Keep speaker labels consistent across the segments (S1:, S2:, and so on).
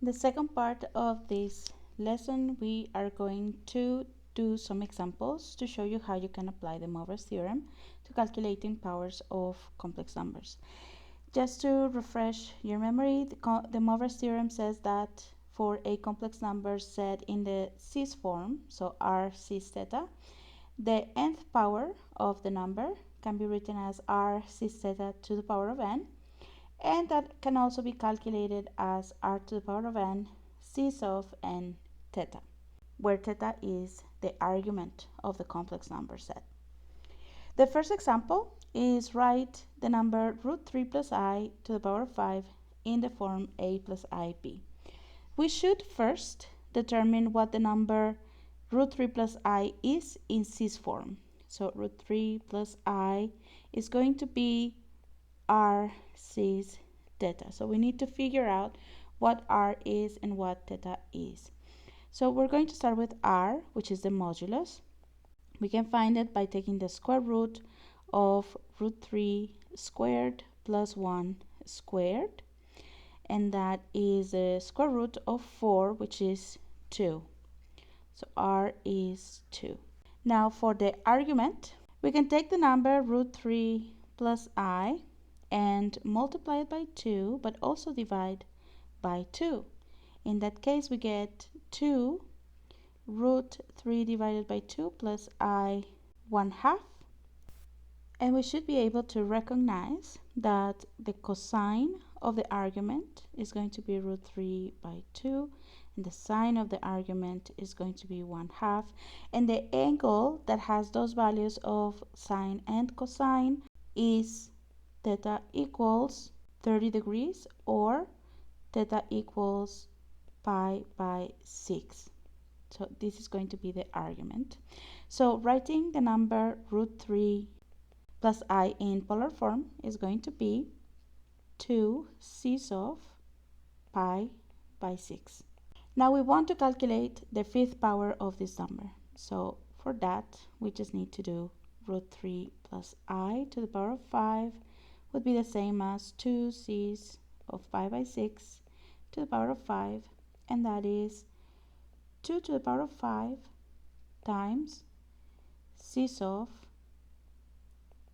S1: the second part of this lesson, we are going to do some examples to show you how you can apply the DeMoivre's theorem to calculating powers of complex numbers. Just to refresh your memory, the DeMoivre's theorem says that for a complex number set in the cis form, so r cis theta, the nth power of the number can be written as r cis theta to the power of n, and that can also be calculated as r to the power of n cis of n theta, where theta is the argument of the complex number set. The first example is write the number root 3 plus I to the power of 5 in the form a plus ib. We should first determine what the number root 3 plus I is in cis form. So root 3 plus I is going to be r cis theta. So we need to figure out what r is and what theta is. So we're going to start with r, which is the modulus. We can find it by taking the square root of root 3 squared plus 1 squared, and that is the square root of 4, which is 2. So r is 2. Now for the argument, we can take the number root 3 plus I and multiply it by 2, but also divide by 2. In that case, we get 2 root 3 divided by 2 plus I 1/2. And we should be able to recognize that the cosine of the argument is going to be root 3 by 2, and the sine of the argument is going to be 1/2, and the angle that has those values of sine and cosine is theta equals 30 degrees or theta equals pi by 6. So this is going to be the argument. So writing the number root 3 plus I in polar form is going to be 2 cis of pi by 6. Now we want to calculate the fifth power of this number. So for that, we just need to do root 3 plus I to the power of 5 would be the same as 2 cis of pi by 6 to the power of 5, and that is 2 to the power of 5 times cis of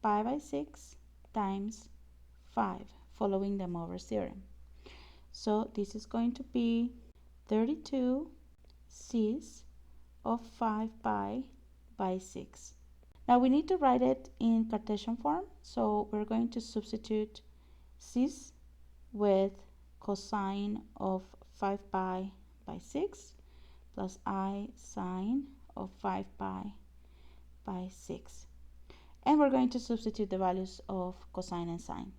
S1: pi by 6 times 5, following the DeMoivre's theorem. So this is going to be 32 cis of 5 pi by 6. Now we need to write it in Cartesian form, so we're going to substitute cis with cosine of 5 pi by 6 plus I sine of 5 pi by 6. And we're going to substitute the values of cosine and sine.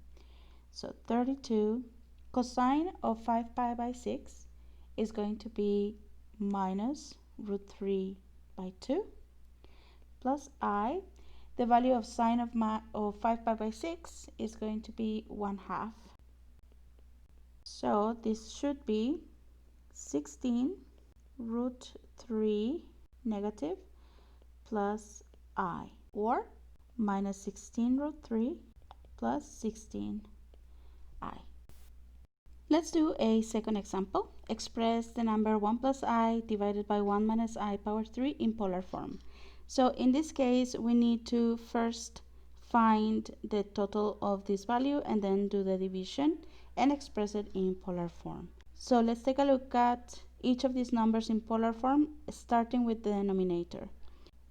S1: So 32 cosine of 5 pi by 6 is going to be minus root 3 by 2 plus I. The value of sine of 5 pi by 6 is going to be 1/2. So this should be 16 root 3 negative plus I, or minus 16 root 3 plus 16 I. Let's do a second example. Express the number 1 plus I divided by 1 minus I power 3 in polar form. So in this case, we need to first find the total of this value and then do the division and express it in polar form. So let's take a look at each of these numbers in polar form, starting with the denominator.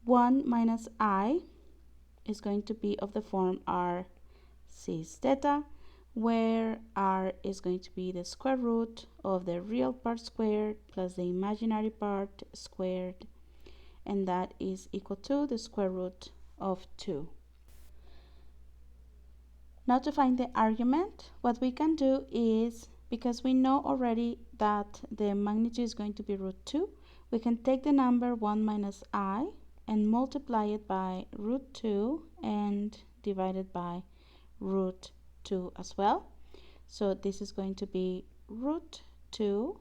S1: 1 minus I is going to be of the form r cis theta, where r is going to be the square root of the real part squared plus the imaginary part squared, and that is equal to the square root of 2. Now to find the argument, what we can do is, because we know already that the magnitude is going to be root 2, we can take the number 1 minus I and multiply it by root 2 and divide it by root 2 as well. So this is going to be root 2,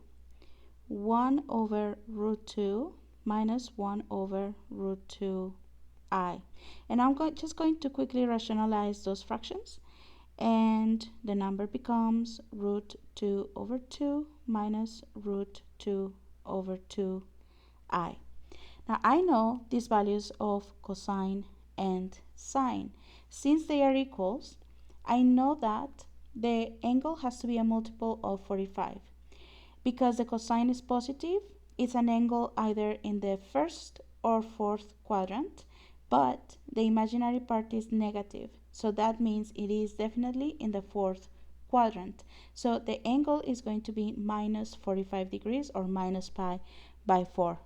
S1: 1 over root 2 minus 1 over root 2 I. And I'm just going to quickly rationalize those fractions. and the number becomes root 2 over 2 minus root 2 over 2i. Now I know these values of cosine and sine. Since they are equals, I know that the angle has to be a multiple of 45. Because the cosine is positive, it's an angle either in the first or fourth quadrant, but the imaginary part is negative. So that means it is definitely in the fourth quadrant. So the angle is going to be minus 45 degrees or minus pi by 4.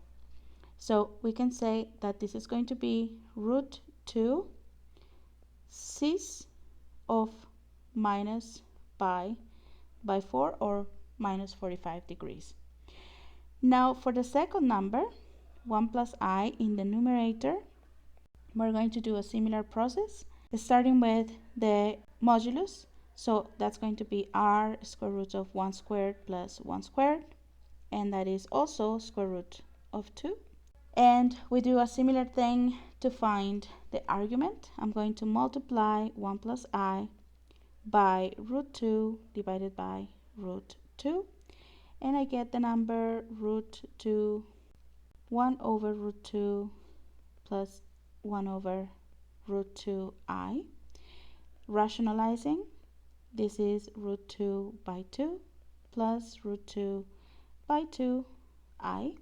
S1: So we can say that this is going to be root 2 cis of minus pi by 4 or minus 45 degrees. Now for the second number, 1 plus I in the numerator, we're going to do a similar process, starting with the modulus. So that's going to be r square root of 1 squared plus 1 squared, and that is also square root of 2. And we do a similar thing to find the argument. I'm going to multiply 1 plus I by root 2 divided by root 2, and I get the number root 2, 1 over root 2 plus 1 over root 2i. Rationalizing, this is root 2 by 2 plus root 2 by 2i.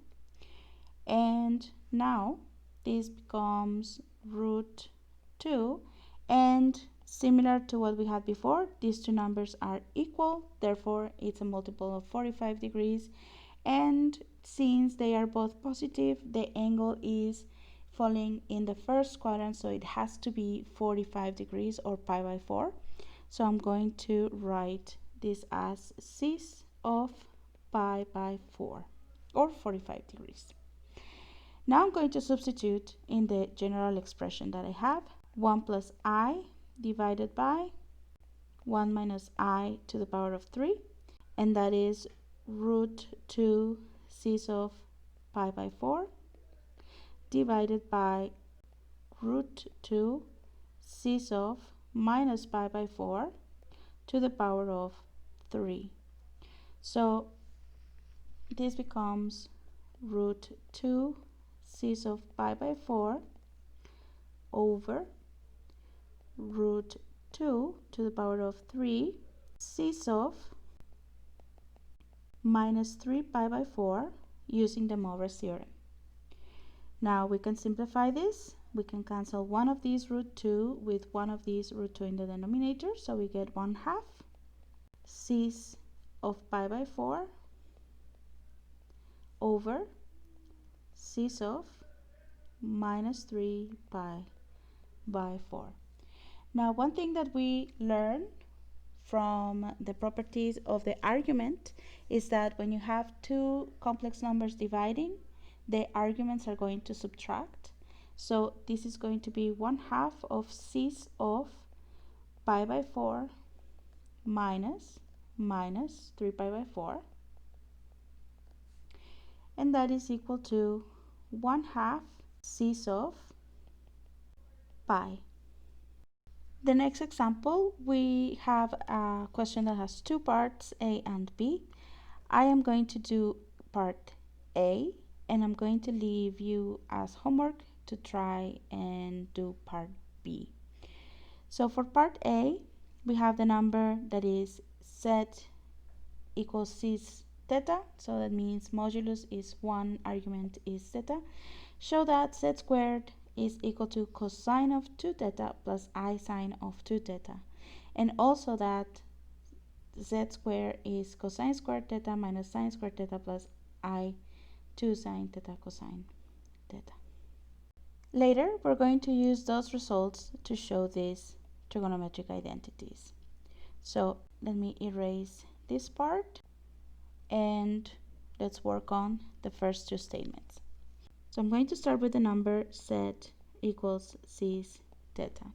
S1: And now this becomes root 2, and similar to what we had before, these two numbers are equal, therefore it's a multiple of 45 degrees, and since they are both positive, the angle is falling in the first quadrant, so it has to be 45 degrees or pi by 4. So I'm going to write this as cis of pi by 4 or 45 degrees. Now I'm going to substitute in the general expression that I have 1 plus I divided by 1 minus I to the power of 3, and that is root 2 cis of pi by 4 divided by root 2 cis of minus pi by 4 to the power of 3. So this becomes root 2 cis of pi by 4 over root 2 to the power of 3 cis of minus 3 pi by 4 using DeMoivre's theorem. Now we can simplify this. We can cancel one of these root 2 with one of these root 2 in the denominator, so we get 1/2 cis of pi by 4 over cis of minus 3 pi by 4. Now one thing that we learn from the properties of the argument is that when you have two complex numbers dividing, the arguments are going to subtract. So this is going to be 1/2 of cis of pi by 4 minus 3 pi by 4, and that is equal to 1/2 cis of pi. The next example, we have a question that has two parts, A and B. I am going to do part A, and I'm going to leave you as homework to try and do part B. So for part A, we have the number that is z equals cis theta, so that means modulus is one argument is theta. Show that z squared is equal to cosine of 2 theta plus I sine of 2 theta, and also that z squared is cosine squared theta minus sine squared theta plus I 2 sine theta cosine theta. Later, we're going to use those results to show these trigonometric identities. So let me erase this part and let's work on the first two statements. So I'm going to start with the number z equals cis theta.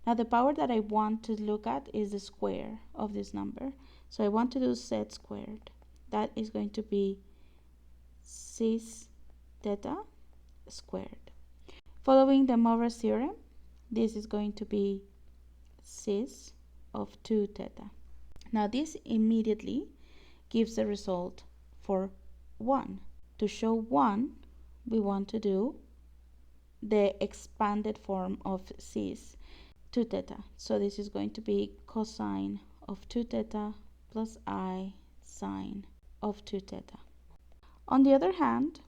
S1: Now the power that I want to look at is the square of this number. So I want to do z squared. That is going to be cis theta squared. Following DeMoivre's theorem, this is going to be cis of 2 theta. Now this immediately gives the result for 1. To show 1, we want to do the expanded form of cis, 2 theta. So this is going to be cosine of 2 theta plus I sine of 2 theta. On the other hand,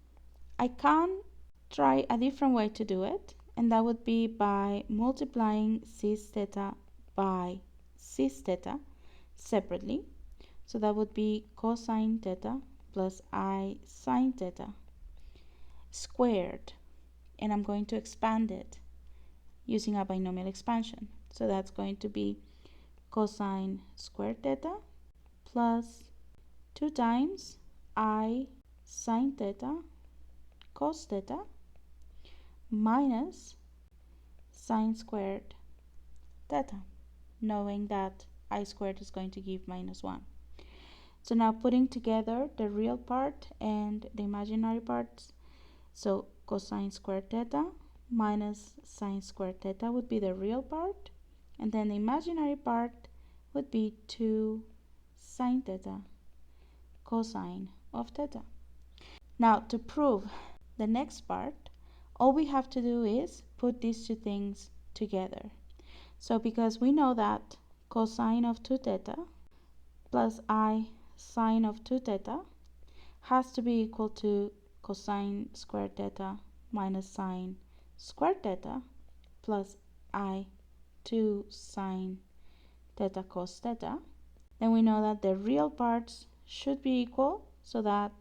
S1: I can try a different way to do it, and that would be by multiplying cis theta by cis theta separately. So that would be cosine theta plus I sine theta squared, and I'm going to expand it using a binomial expansion. So that's going to be cosine squared theta plus 2 times I sine theta cos theta minus sine squared theta, knowing that I squared is going to give minus 1. So now putting together the real part and the imaginary parts, so cosine squared theta minus sine squared theta would be the real part, and then the imaginary part would be 2 sine theta cosine of theta. Now to prove the next part, all we have to do is put these two things together. So because we know that cosine of 2 theta plus I sine of 2 theta has to be equal to cosine squared theta minus sine squared theta plus I 2 sine theta cos theta, then we know that the real parts should be equal, so that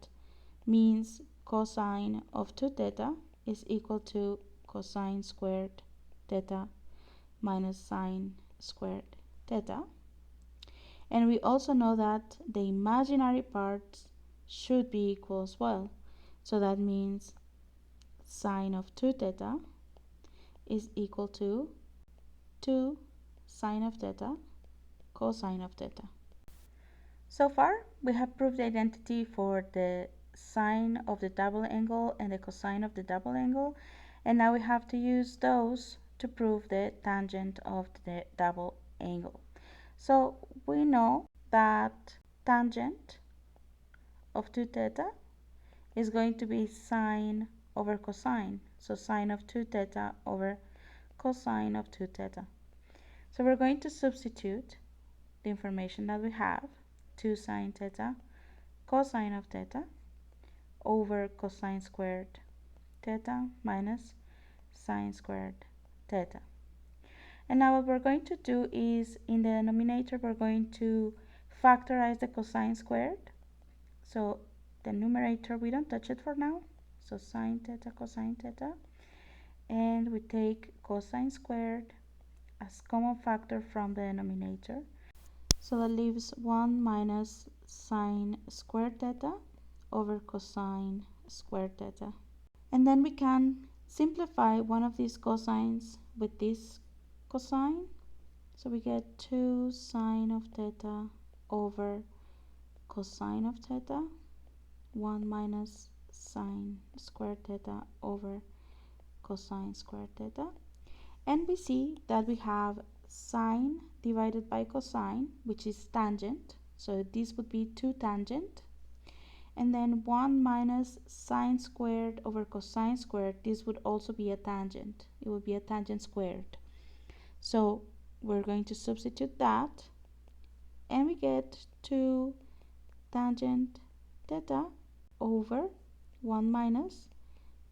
S1: means cosine of 2 theta is equal to cosine squared theta minus sine squared theta. And we also know that the imaginary parts should be equal as well. So that means sine of 2 theta is equal to 2 sine of theta cosine of theta. So far, we have proved the identity for the sine of the double angle and the cosine of the double angle, and now we have to use those to prove the tangent of the double angle. So we know that tangent of 2 theta is going to be sine over cosine, so sine of 2 theta over cosine of 2 theta. So we're going to substitute the information that we have, 2 sine theta cosine of theta over cosine squared theta minus sine squared theta. And now what we're going to do is, in the denominator, we're going to factorize the cosine squared. So the numerator, we don't touch it for now. So sine theta cosine theta. And we take cosine squared as common factor from the denominator. So that leaves 1 minus sine squared theta over cosine squared theta. And then we can simplify one of these cosines with this cosine. So we get 2 sine of theta over cosine of theta, 1 minus sine squared theta over cosine squared theta. And we see that we have sine divided by cosine, which is tangent. So this would be 2 tangent. And then 1 minus sine squared over cosine squared, this would also be a tangent. It would be a tangent squared. So we're going to substitute that, and we get 2 tangent theta over 1 minus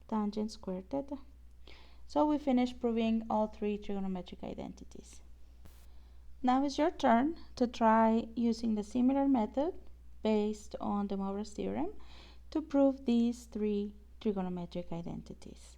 S1: tangent squared theta. So we finished proving all 3 trigonometric identities. Now it's your turn to try using the similar method based on DeMoivre's theorem to prove these 3 trigonometric identities.